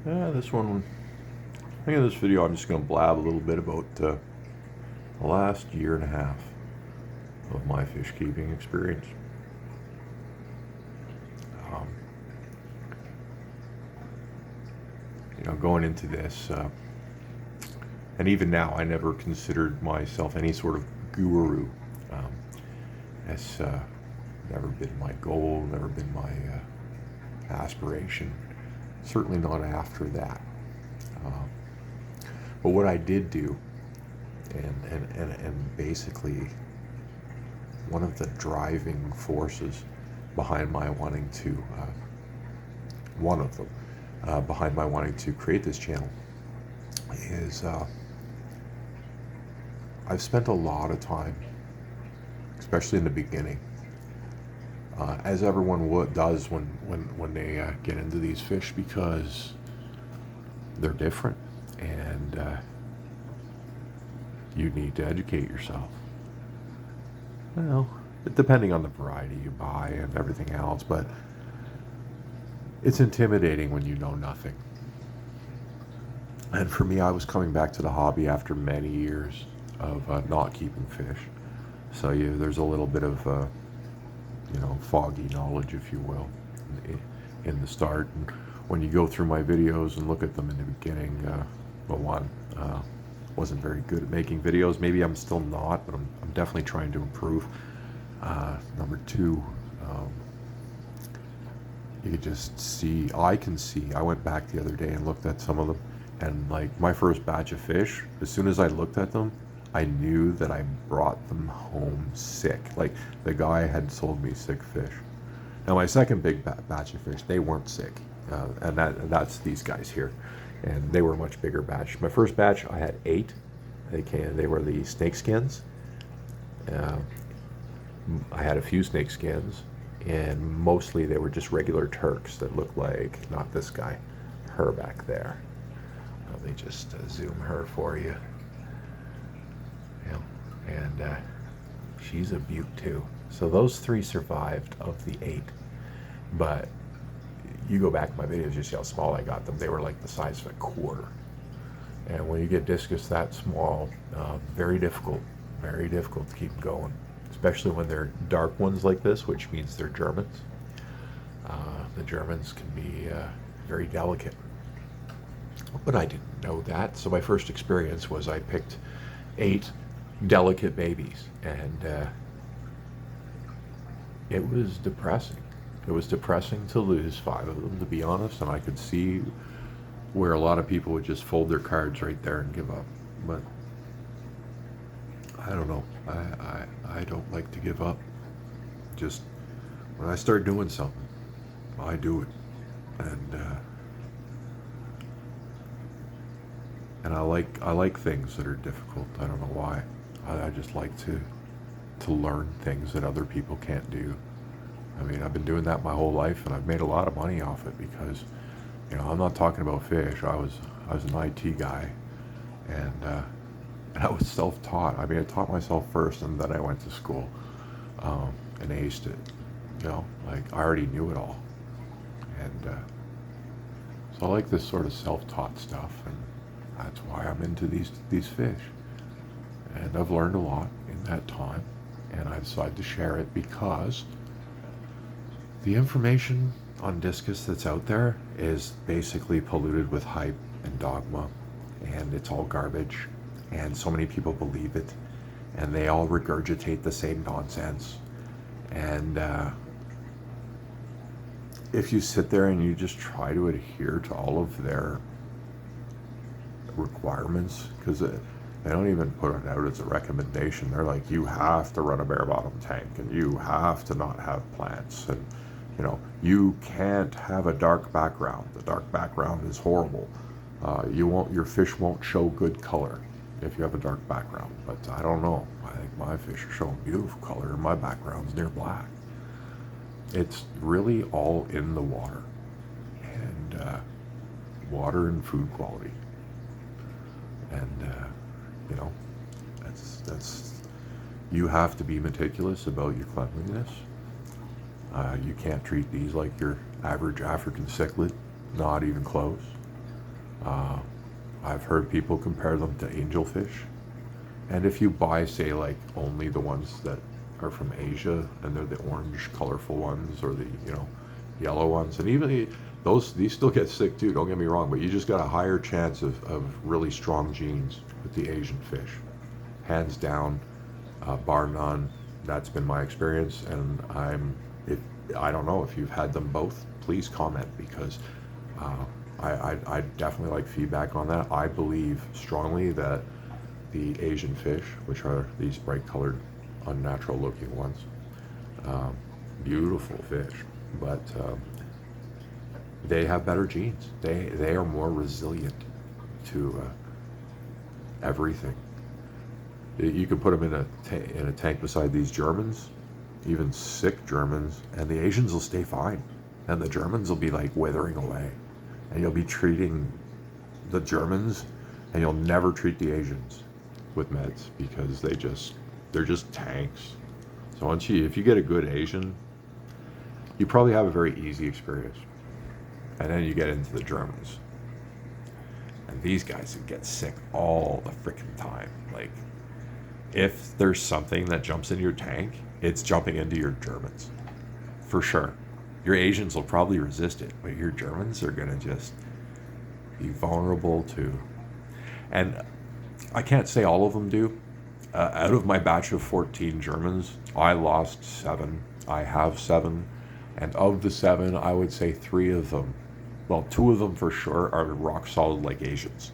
This one, I think in this video I'm just going to blab a little bit about the last year and a half of my fish keeping experience. Um, Going into this, and even now, I never considered myself any sort of guru. Um, that's never been my goal, never been my aspiration. Certainly not after that. Um, but what I did do, and basically one of the driving forces behind my wanting to, one of them, behind my wanting to create this channel is I've spent a lot of time, especially in the beginning, as everyone does when they get into these fish, because they're different and you need to educate yourself. Well, depending on the variety you buy and everything else, but it's intimidating when you know nothing. And for me, I was coming back to the hobby after many years of not keeping fish. So there's a little bit of, foggy knowledge, if you will, in the start. And when you go through my videos and look at them in the beginning, wasn't very good at making videos. Maybe I'm still not, but I'm definitely trying to improve. Number two, you could just see, I went back the other day and looked at some of them, and like my first batch of fish, as soon as I looked at them, I knew that I brought them home sick. Like the guy had sold me sick fish. Now my second big batch of fish, they weren't sick, and that's these guys here, and they were a much bigger batch. My first batch, I had 8. They were the snake skins. I had a few snake skins, and mostly they were just regular Turks that looked like, not this guy, her back there. Let me just zoom her for you. Yeah, and she's a beaut too. So those 3 survived of the 8, but you go back to my videos, you see how small I got them. They were like the size of a quarter. And when you get discus that small, very difficult to keep going, especially when they're dark ones like this, which means they're Germans. The Germans can be very delicate. But I didn't know that, so my first experience was I picked 8 delicate babies, and it was depressing. It was depressing to lose 5 of them, to be honest, and I could see where a lot of people would just fold their cards right there and give up. But I don't know. I don't like to give up. Just when I start doing something, I do it, and I like things that are difficult. I don't know why. I just like to learn things that other people can't do. I mean, I've been doing that my whole life, and I've made a lot of money off it because, I'm not talking about fish. I was an IT guy, and I was self-taught. I mean, I taught myself first, and then I went to school and aced it. Like I already knew it all, and so I like this sort of self-taught stuff, and that's why I'm into these fish. And I've learned a lot in that time, and I decided to share it because the information on Discus that's out there is basically polluted with hype and dogma, and it's all garbage, and so many people believe it, and they all regurgitate the same nonsense. And if you sit there and you just try to adhere to all of their requirements, because they don't even put it out as a recommendation. They're like, you have to run a bare bottom tank, and you have to not have plants, and you can't have a dark background. The dark background is horrible. Your fish won't show good color if you have a dark background. But I don't know. I think my fish are showing beautiful color, and my background's near black. It's really all in the water, and water and food quality, and that's you have to be meticulous about your cleanliness. You can't treat these like your average African cichlid, not even close. Uh, I've heard people compare them to angelfish. And if you buy, say, like only the ones that are from Asia, and they're the orange, colorful ones, or the yellow ones, and even these still get sick too. Don't get me wrong, but you just got a higher chance of really strong genes with the Asian fish, hands down, bar none. That's been my experience, and if I don't know if you've had them both. Please comment, because uh, I definitely like feedback on that. I believe strongly that the Asian fish, which are these bright colored, unnatural looking ones, um, beautiful fish, but they have better genes. They are more resilient to everything. You can put them in a tank beside these Germans, even sick Germans, and the Asians will stay fine, and the Germans will be like withering away, and you'll be treating the Germans, and you'll never treat the Asians with meds, because they're just tanks. So if you get a good Asian, you probably have a very easy experience, and then you get into the Germans, and these guys get sick all the freaking time. Like, if there's something that jumps into your tank, it's jumping into your Germans, for sure. Your Asians will probably resist it, but your Germans are gonna just be vulnerable to. And I can't say all of them do. Out of my batch of 14 Germans, I lost 7. I have 7. And of the 7, I would say 3 of them, well, 2 of them for sure, are rock solid like Asians.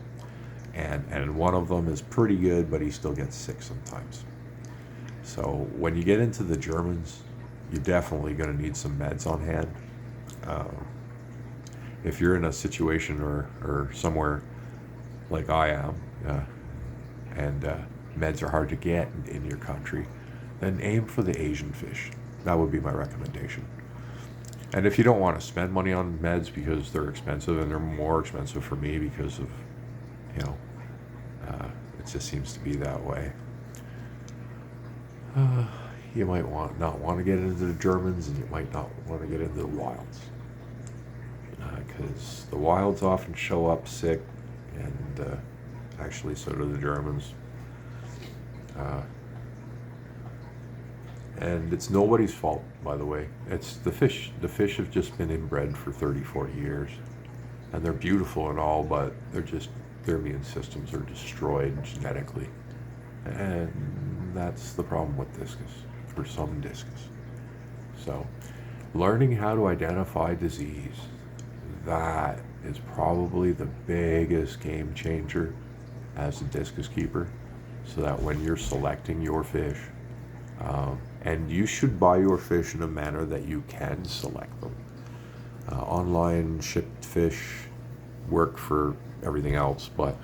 And one of them is pretty good, but he still gets sick sometimes. So when you get into the Germans, you're definitely going to need some meds on hand. If you're in a situation or somewhere like I am, and meds are hard to get in your country, then aim for the Asian fish. That would be my recommendation. And if you don't want to spend money on meds because they're expensive, and they're more expensive for me because of, it just seems to be that way. You might not want to get into the Germans, and you might not want to get into the wilds, because the wilds often show up sick, and actually so do the Germans. And it's nobody's fault, by the way. It's the fish. The fish have just been inbred for 30, 40 years, and they're beautiful and all, but their immune systems are destroyed genetically, and that's the problem with discus, for some discus. So learning how to identify disease, that is probably the biggest game changer as a discus keeper, so that when you're selecting your fish, and you should buy your fish in a manner that you can select them. Online shipped fish work for everything else, but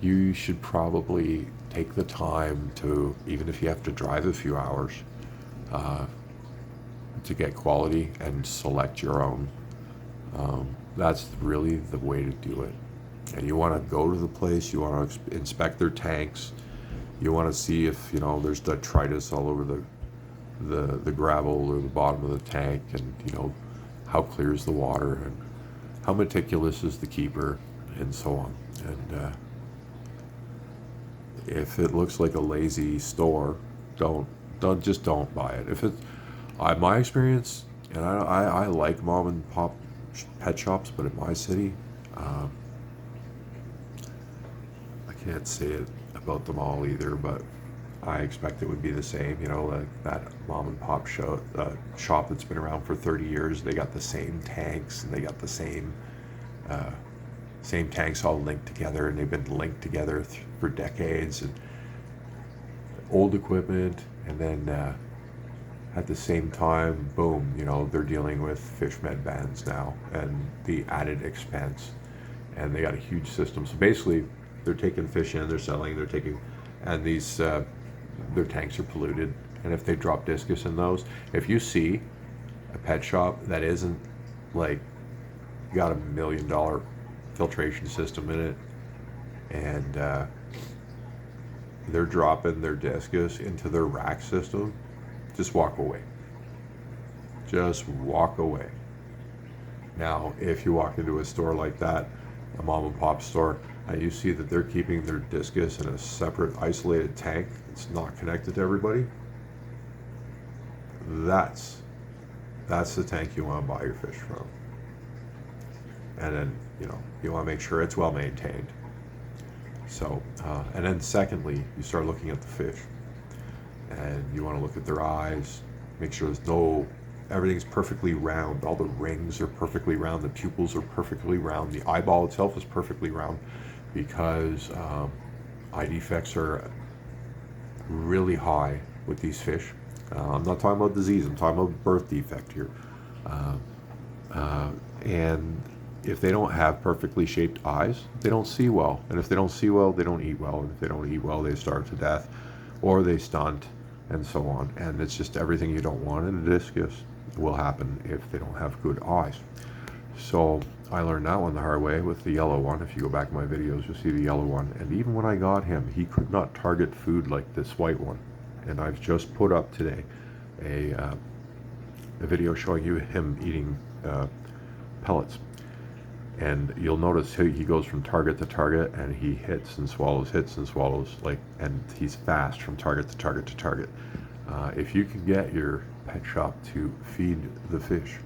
you should probably take the time to, even if you have to drive a few hours, to get quality and select your own. That's really the way to do it. And you want to go to the place, you want to inspect their tanks, you want to see if there's detritus all over the gravel or the bottom of the tank, and how clear is the water, and how meticulous is the keeper, and so on. And if it looks like a lazy store, don't buy it. If it's my experience, and I like mom and pop pet shops, but in my city, I can't say it about them all either, but I expect it would be the same. Like that mom and pop shop that's been around for 30 years, they got the same tanks, and they got the same tanks all linked together, and they've been linked together for decades, and old equipment, and then at the same time, boom, they're dealing with fish med bans now, and the added expense, and they got a huge system. So basically, they're taking fish in, they're selling, and these their tanks are polluted, and if they drop discus in those, if you see a pet shop that isn't like got $1 million filtration system in it, and they're dropping their discus into their rack system, just walk away. Just walk away. Now, if you walk into a store like that, a mom and pop store, and you see that they're keeping their discus in a separate isolated tank, it's not connected to everybody, that's the tank you want to buy your fish from. And then, you know, you want to make sure it's well maintained. So, and then secondly, you start looking at the fish, and you want to look at their eyes, make sure everything's perfectly round. All the rings are perfectly round. The pupils are perfectly round. The eyeball itself is perfectly round, because eye defects are really high with these fish. I'm not talking about disease. I'm talking about birth defect here. And if they don't have perfectly shaped eyes, they don't see well. And if they don't see well, they don't eat well. And if they don't eat well, they starve to death, or they stunt, and so on. And it's just everything you don't want in a discus will happen if they don't have good eyes. So I learned that one the hard way with the yellow one. If you go back in my videos, you'll see the yellow one. And even when I got him, he could not target food like this white one. And I've just put up today a video showing you him eating pellets. And you'll notice he goes from target to target, and he hits and swallows, and he's fast from target to target to target. If you can get your pet shop to feed the fish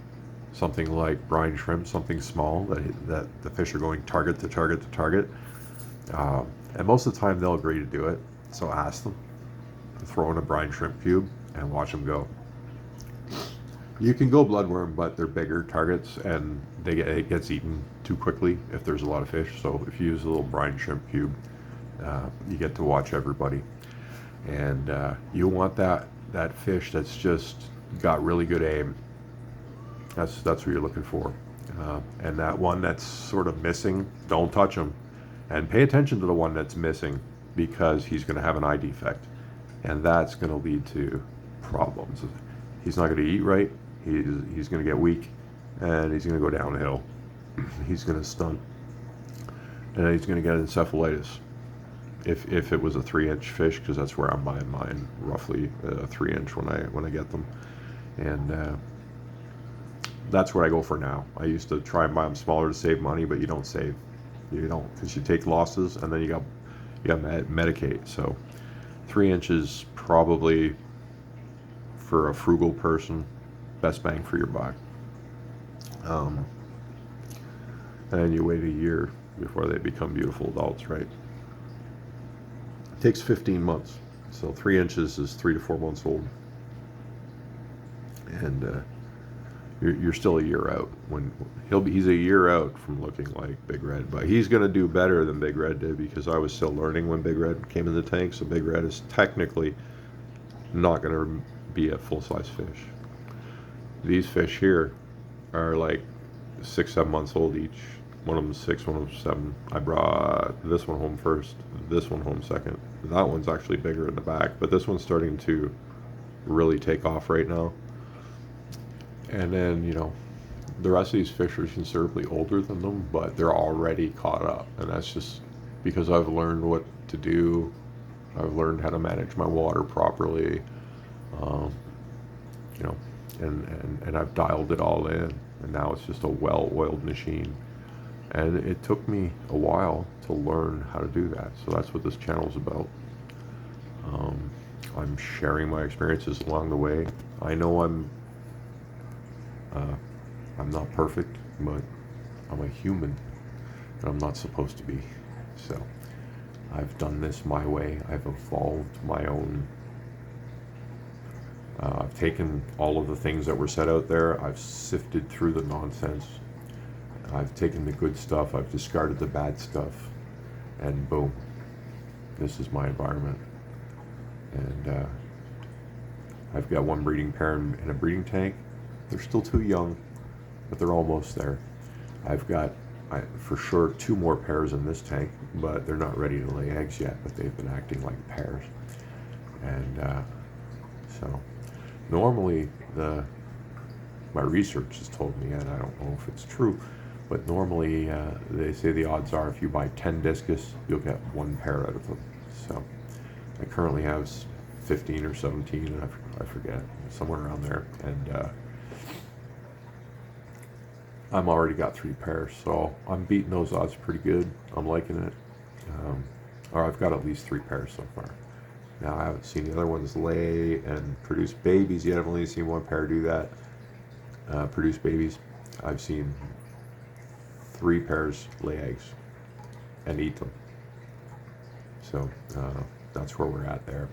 something like brine shrimp, something small that the fish are going target to target to target, and most of the time they'll agree to do it. So ask them to throw in a brine shrimp cube and watch them go. You can go bloodworm, but they're bigger targets, and it gets eaten too quickly if there's a lot of fish. So if you use a little brine shrimp cube, you get to watch everybody. And you want that fish that's just got really good aim. That's what you're looking for. And that one that's sort of missing, don't touch him. And pay attention to the one that's missing, because he's going to have an eye defect. And that's going to lead to problems. He's not going to eat right. He's going to get weak, and he's going to go downhill. He's going to stunt, and he's going to get encephalitis. If it was a 3-inch fish, because that's where I'm buying mine, roughly a 3-inch when I get them, and that's what I go for now. I used to try and buy them smaller to save money, but you don't, because you take losses, and then you got medicate. So 3 inches probably, for a frugal person, best bang for your buck. And you wait a year before they become beautiful adults, right? It takes 15 months. So 3 inches is 3 to 4 months old. And you're still a year out. He's a year out from looking like Big Red, but he's going to do better than Big Red did, because I was still learning when Big Red came in the tank. So Big Red is technically not going to be a full-size fish. These fish here are like 6-7 months old each. One of them's 6, one of them's 7. I brought this one home first, this one home second. That one's actually bigger in the back, but this one's starting to really take off right now. And then, the rest of these fish are considerably older than them, but they're already caught up. And that's just because I've learned what to do. I've learned how to manage my water properly. And I've dialed it all in, and now it's just a well-oiled machine. And it took me a while to learn how to do that. So that's what this channel is about. I'm sharing my experiences along the way. I know I'm not perfect, but I'm a human, and I'm not supposed to be. So I've done this my way. I've evolved my own. I've taken all of the things that were set out there. I've sifted through the nonsense. I've taken the good stuff. I've discarded the bad stuff. And boom, this is my environment. And I've got one breeding pair in a breeding tank. They're still too young, but they're almost there. I've got, for sure, 2 more pairs in this tank, but they're not ready to lay eggs yet, but they've been acting like pairs. And so normally my research has told me, and I don't know if it's true, but normally they say the odds are if you buy 10 discus, you'll get 1 pair out of them. So I currently have 15 or 17, and I forget, somewhere around there. And I'm already got 3 pairs, so I'm beating those odds pretty good. I'm liking it. Um, or I've got at least 3 pairs so far. Now I haven't seen the other ones lay and produce babies yet. I've only seen 1 pair do that, produce babies. I've seen 3 pairs lay eggs and eat them. So that's where we're at there.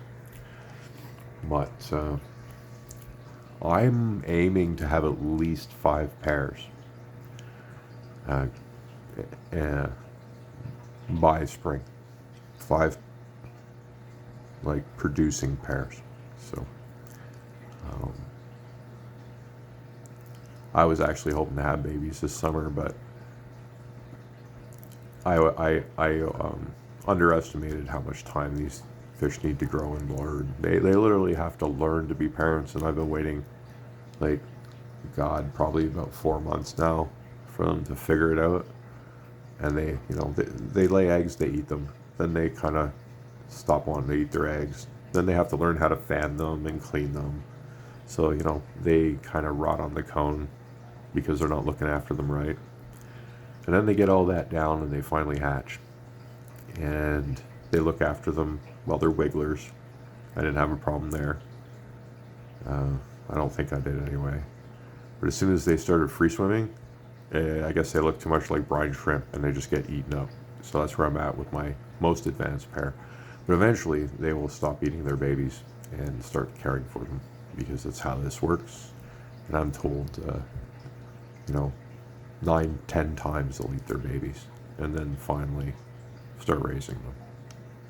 But I'm aiming to have at least 5 pairs uh, by spring. 5 like producing pairs. So I was actually hoping to have babies this summer, but I underestimated how much time these fish need to grow and learn. They literally have to learn to be parents, and I've been waiting, like, God, probably about 4 months now for them to figure it out. And they lay eggs, they eat them, then they kind of stop wanting to eat their eggs. Then they have to learn how to fan them and clean them. So they kind of rot on the cone because they're not looking after them right. And then they get all that down and they finally hatch. And they look after them. Well, they're wigglers. I didn't have a problem there. I don't think I did anyway. But as soon as they started free swimming, I guess they look too much like brine shrimp and they just get eaten up. So that's where I'm at with my most advanced pair. But eventually they will stop eating their babies and start caring for them, because that's how this works. And I'm told, 9, 10 times they'll eat their babies and then finally start raising them.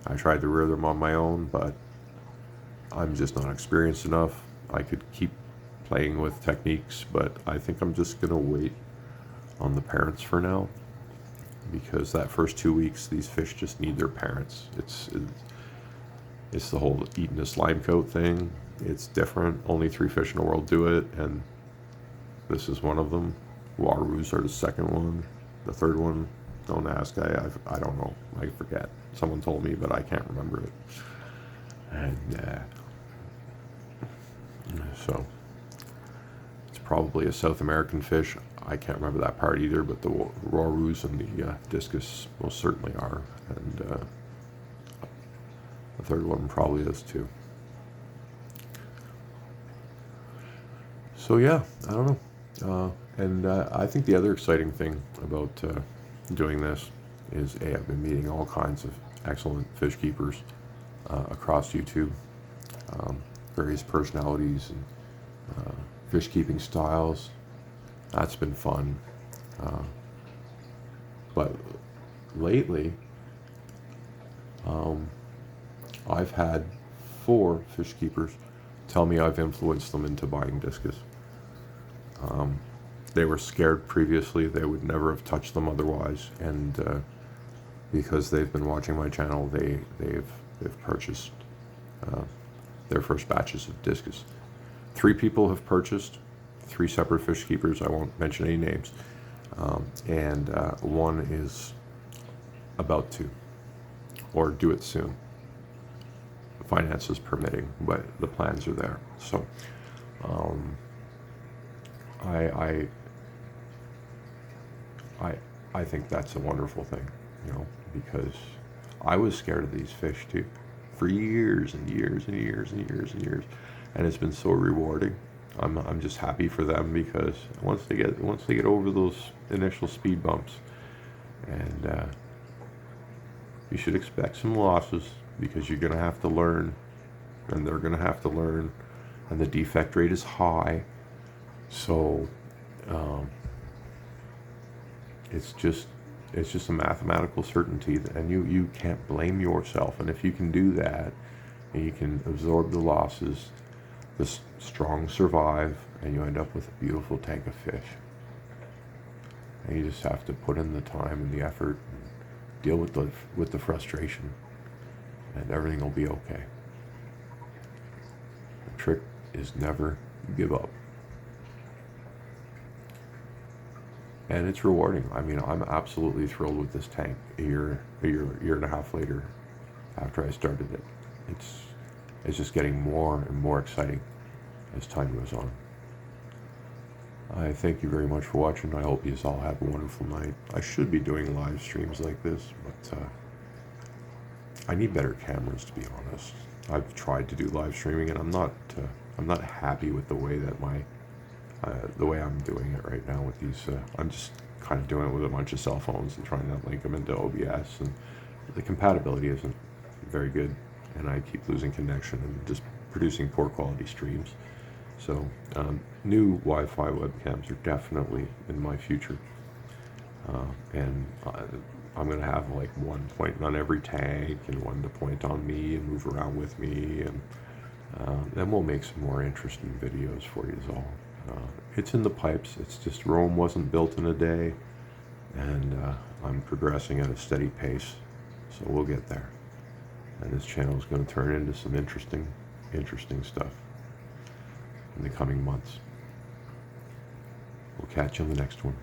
I tried to rear them on my own, but I'm just not experienced enough. I could keep playing with techniques, but I think I'm just going to wait on the parents for now, because that first 2 weeks, these fish just need their parents. It's the whole eating a slime coat thing. It's different. Only 3 fish in the world do it, and this is one of them. Warus are the second one. The third one, don't ask. I don't know. I forget. Someone told me, but I can't remember it. And so it's probably a South American fish. I can't remember that part either, but the Warus and the Discus most certainly are. And the third one probably is too. So yeah, I don't know. And I think the other exciting thing about doing this is I've been meeting all kinds of excellent fish keepers across YouTube, various personalities and fish keeping styles. That's been fun. But lately, I've had 4 fish keepers tell me I've influenced them into buying Discus. They were scared previously. They would never have touched them otherwise, and because they've been watching my channel, they've purchased their first batches of Discus. 3 people have purchased, 3 separate fish keepers. I won't mention any names, and one is about to, or do it soon. Finances permitting, but the plans are there. So I think that's a wonderful thing, because I was scared of these fish too for years and years and years and years and years, and it's been so rewarding. I'm just happy for them, because once they get over those initial speed bumps, and you should expect some losses, because you're going to have to learn, and they're going to have to learn, and the defect rate is high. So it's just a mathematical certainty, and you can't blame yourself. And if you can do that, and you can absorb the losses, the strong survive, and you end up with a beautiful tank of fish. And you just have to put in the time and the effort and deal with the frustration, and everything will be okay. The trick is never give up. And it's rewarding. I mean, I'm absolutely thrilled with this tank a year and a half later after I started it. It's just getting more and more exciting as time goes on. I thank you very much for watching. I hope you all have a wonderful night. I should be doing live streams like this, but I need better cameras, to be honest. I've tried to do live streaming, and I'm not happy with the way that the way I'm doing it right now with these. I'm just kind of doing it with a bunch of cell phones and trying to link them into OBS, and the compatibility isn't very good, and I keep losing connection and just producing poor quality streams. So new Wi-Fi webcams are definitely in my future, and I'm going to have like one pointing on every tank and one to point on me and move around with me, and then we'll make some more interesting videos for you all. It's in the pipes. It's just Rome wasn't built in a day, and I'm progressing at a steady pace, so we'll get there. And this channel is going to turn into some interesting stuff in the coming months. We'll catch you on the next one.